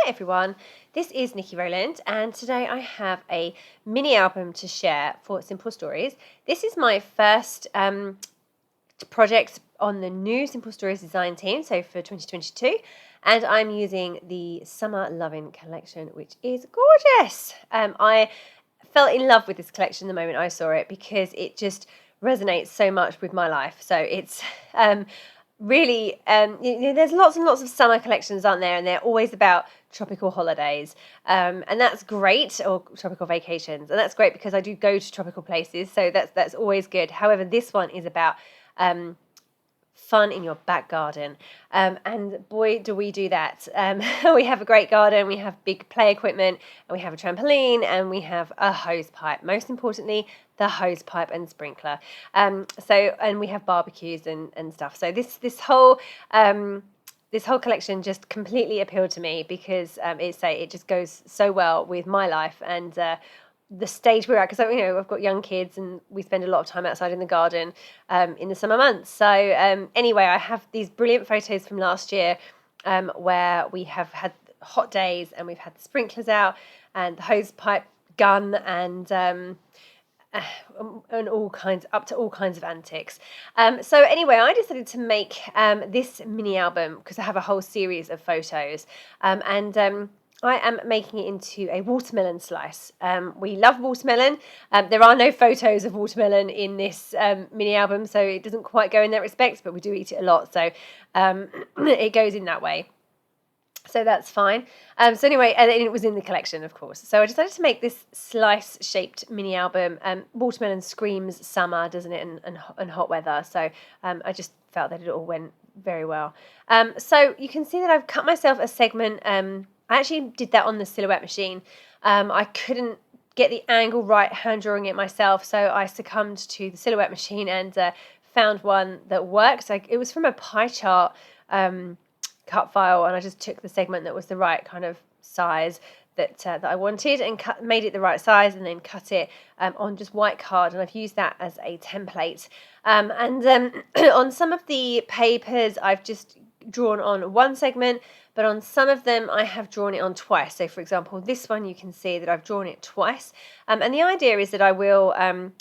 everyone, this is Nikki Rowland and today I have a mini album to share for Simple Stories. This is my first project on the new Simple Stories design team, so for 2022, and I'm using the Summer Lovin collection, which is gorgeous. I fell in love with this collection the moment I saw it because it just resonates so much with my life. So it's really, there's lots and lots of summer collections, aren't there? And they're always about tropical holidays. And that's great, or tropical vacations. And that's great because I do go to tropical places. So that's always good. However, this one is about fun in your back garden. And boy, do we do that. We have a great garden, we have big play equipment, and we have a trampoline, and we have a hose pipe. Most importantly, the hose pipe and sprinkler. And we have barbecues and stuff. So this whole collection just completely appealed to me because it just goes so well with my life and the stage we're at, because I've got young kids and we spend a lot of time outside in the garden in the summer months. So anyway, I have these brilliant photos from last year where we have had hot days and we've had the sprinklers out and the hose pipe gun and all kinds of antics. So anyway, I decided to make this mini album because I have a whole series of photos I am making it into a watermelon slice. We love watermelon. There are no photos of watermelon in this mini album, so it doesn't quite go in that respect, but we do eat it a lot, so it goes in that way. So that's fine. So anyway, and it was in the collection, of course. So I decided to make this slice-shaped mini album. Watermelon screams summer, doesn't it, and hot weather. So I just felt that it all went very well. So you can see that I've cut myself a segment. I actually did that on the silhouette machine. I couldn't get the angle right hand drawing it myself, so I succumbed to the silhouette machine and found one that worked. It was from a pie chart cut file, and I just took the segment that was the right kind of size that I wanted and made it the right size, and then cut it on just white card, and I've used that as a template. On some of the papers, I've just drawn on one segment, but on some of them I have drawn it on twice. So for example, this one, you can see that I've drawn it twice, and the idea is that I will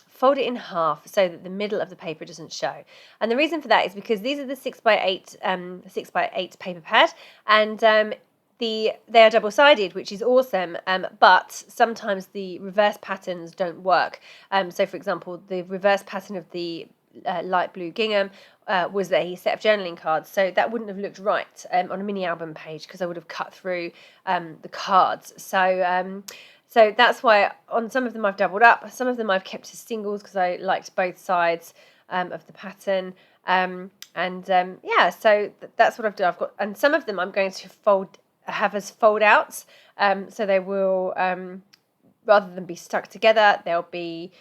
fold it in half so that the middle of the paper doesn't show. And the reason for that is because these are the 6x8 paper pad, and they are double-sided, which is awesome, but sometimes the reverse patterns don't work. So for example, the reverse pattern of the light blue gingham was a set of journaling cards, so that wouldn't have looked right on a mini album page because I would have cut through the cards. So that's why on some of them I've doubled up, some of them I've kept as singles because I liked both sides of the pattern. So that's what I've done. And some of them I'm going to have as fold outs, so they will rather than be stuck together, they'll be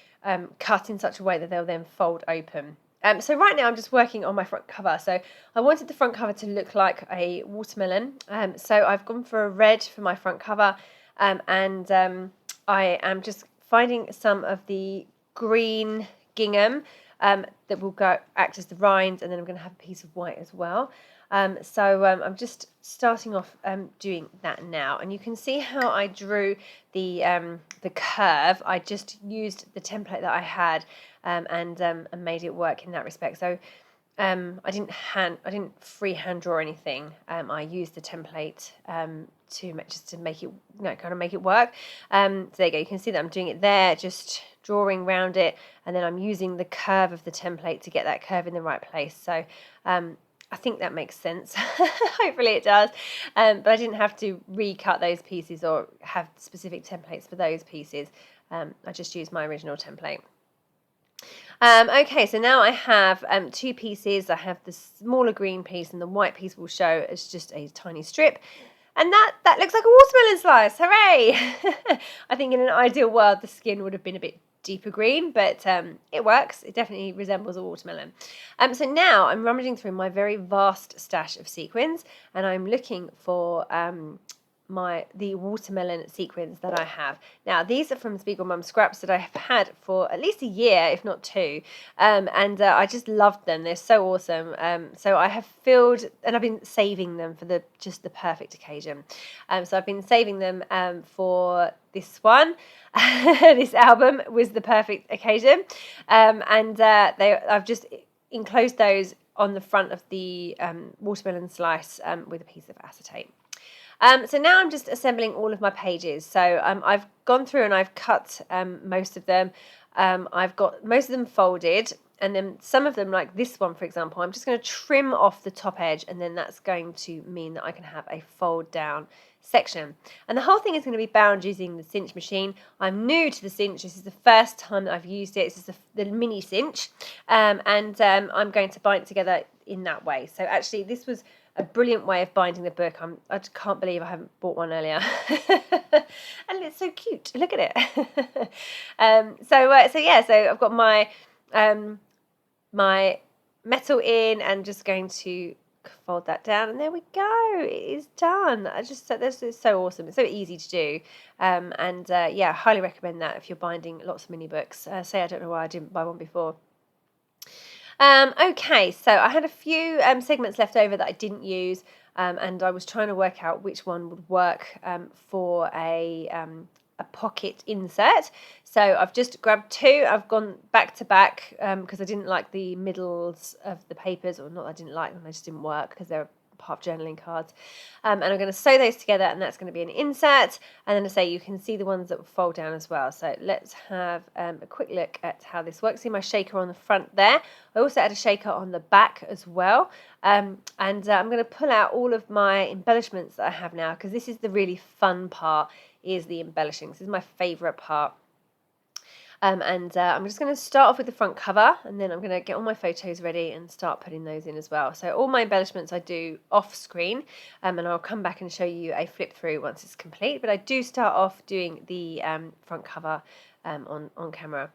cut in such a way that they'll then fold open. So right now I'm just working on my front cover. So I wanted the front cover to look like a watermelon. So I've gone for a red for my front cover, and I am just finding some of the green gingham that will act as the rind, and then I'm going to have a piece of white as well. I'm just starting off doing that now, and you can see how I drew the curve. I just used the template that I had and made it work in that respect. So I didn't freehand draw anything. I used the template to make it kind of make it work. So there you go. You can see that I'm doing it there, just drawing around it, and then I'm using the curve of the template to get that curve in the right place. So I think that makes sense. Hopefully it does. But I didn't have to recut those pieces or have specific templates for those pieces. I just used my original template. Okay, so now I have two pieces. I have the smaller green piece, and the white piece will show as just a tiny strip. And that looks like a watermelon slice. Hooray! I think in an ideal world the skin would have been a bit deeper green, but it works. It definitely resembles a watermelon. So now I'm rummaging through my very vast stash of sequins, and I'm looking for the watermelon sequins that I have. Now these are from Spiegel Mum Scraps that I have had for at least a year, if not two, and I just loved them. They're so awesome. So I have filled, and I've been saving them for just the perfect occasion. So I've been saving them for this one. This album was the perfect occasion, I've just enclosed those on the front of the watermelon slice with a piece of acetate. So now I'm just assembling all of my pages. So I've gone through and I've cut most of them. I've got most of them folded, and then some of them, like this one for example, I'm just going to trim off the top edge, and then that's going to mean that I can have a fold down section. And the whole thing is going to be bound using the cinch machine. I'm new to the cinch. This is the first time that I've used it. This is the mini cinch, and I'm going to bind it together in that way. So actually this was a brilliant way of binding the book. I just can't believe I haven't bought one earlier. And it's so cute. Look at it. So I've got my my metal in, and just going to fold that down, and there we go. It is done. This is so awesome. It's so easy to do, yeah, I highly recommend that if you're binding lots of mini books. I don't know why I didn't buy one before. Okay, so I had a few segments left over that I didn't use, and I was trying to work out which one would work for a pocket insert. So I've just grabbed two. I've gone back to back because I didn't like the middles of the papers, or not that I didn't like them, they just didn't work because they're part of journaling cards. And I'm going to sew those together, and that's going to be an insert. And then I say you can see the ones that will fold down as well. So let's have a quick look at how this works. See my shaker on the front there. I also add a shaker on the back as well. I'm going to pull out all of my embellishments that I have now, because this is the really fun part, is the embellishing. This is my favourite part. I'm just going to start off with the front cover, and then I'm going to get all my photos ready and start putting those in as well. So all my embellishments I do off screen, and I'll come back and show you a flip through once it's complete. But I do start off doing the front cover on camera.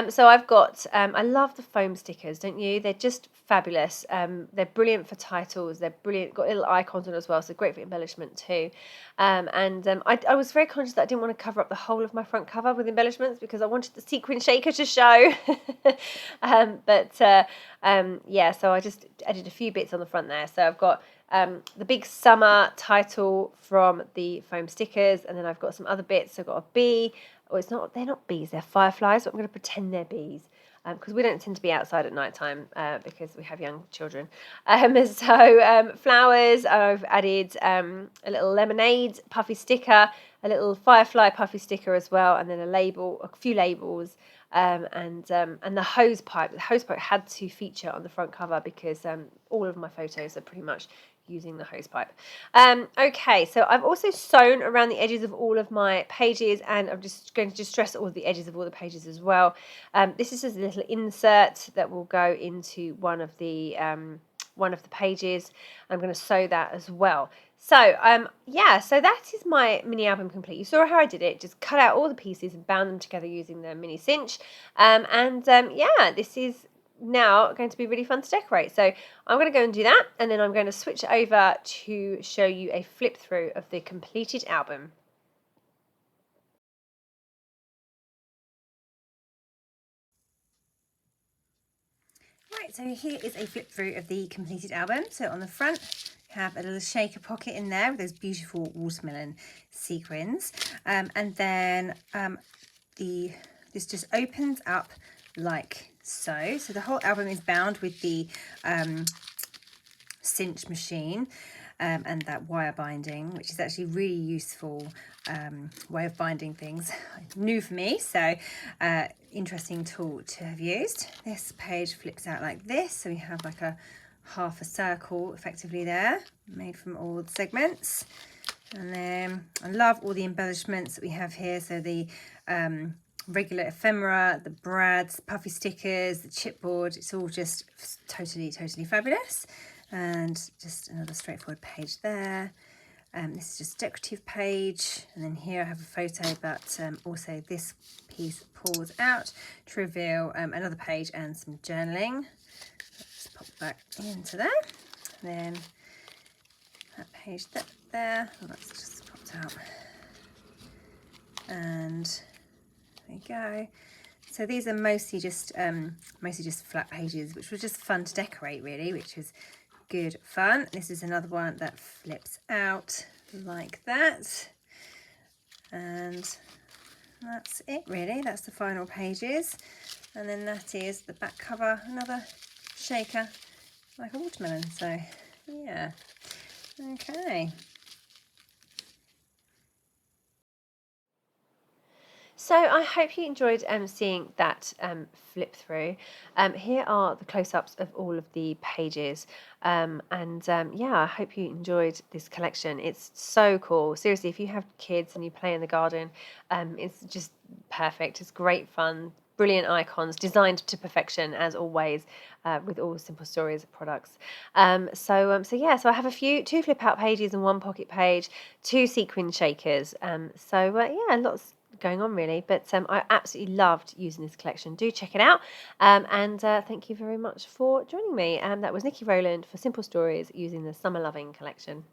So I've got, I love the foam stickers, don't you? They're just fabulous. They're brilliant for titles. They're brilliant, got little icons on as well, so great for embellishment too. I was very conscious that I didn't want to cover up the whole of my front cover with embellishments, because I wanted the sequin shaker to show. Yeah, so I just added a few bits on the front there. So I've got the big summer title from the foam stickers, and then I've got some other bits. So I've got a bee. Oh, they're not bees, they're fireflies, but I'm going to pretend they're bees, because we don't tend to be outside at night time because we have young children. Flowers, I've added a little lemonade puffy sticker, a little firefly puffy sticker as well, and then a few labels, and the hose pipe. The hose pipe had to feature on the front cover because all of my photos are pretty much using the hose pipe. Okay, so I've also sewn around the edges of all of my pages, and I'm just going to distress all the edges of all the pages as well. This is just a little insert that will go into one of the pages. I'm going to sew that as well. So yeah, so that is my mini album complete. You saw how I did it, just cut out all the pieces and bound them together using the mini cinch. Yeah, this is now going to be really fun to decorate. So I'm going to go and do that, and then I'm going to switch over to show you a flip through of the completed album. Right, so here is a flip through of the completed album. So on the front, you have a little shaker pocket in there with those beautiful watermelon sequins, and then this just opens up like so. So the whole album is bound with the cinch machine and that wire binding, which is actually really useful way of binding things. New for me, so interesting tool to have used. This page flips out like this, so we have like a half a circle effectively there, made from all the segments. And then I love all the embellishments that we have here. So the regular ephemera, the brads, puffy stickers, the chipboard, it's all just totally fabulous. And just another straightforward page there. This is just a decorative page, and then here I have a photo, but also this piece pulls out to reveal another page and some journaling. Just pop back into there. Then that page there, well, that's just popped popped up. And there you go. So these are mostly just flat pages, which was just fun to decorate really, which was good fun. This is another one that flips out like that. And that's it really, that's the final pages. And then that is the back cover, another shaker like a watermelon. So yeah, okay. So I hope you enjoyed seeing that flip through. Here are the close-ups of all of the pages, yeah, I hope you enjoyed this collection. It's so cool. Seriously, if you have kids and you play in the garden, it's just perfect. It's great fun. Brilliant icons, designed to perfection as always, with all Simple Stories products. So I have two flip out pages and one pocket page, two sequin shakers. Yeah, lots going on really, but I absolutely loved using this collection. Do check it out, thank you very much for joining me. That was Nikki Rowland for Simple Stories using the Summer Lovin collection.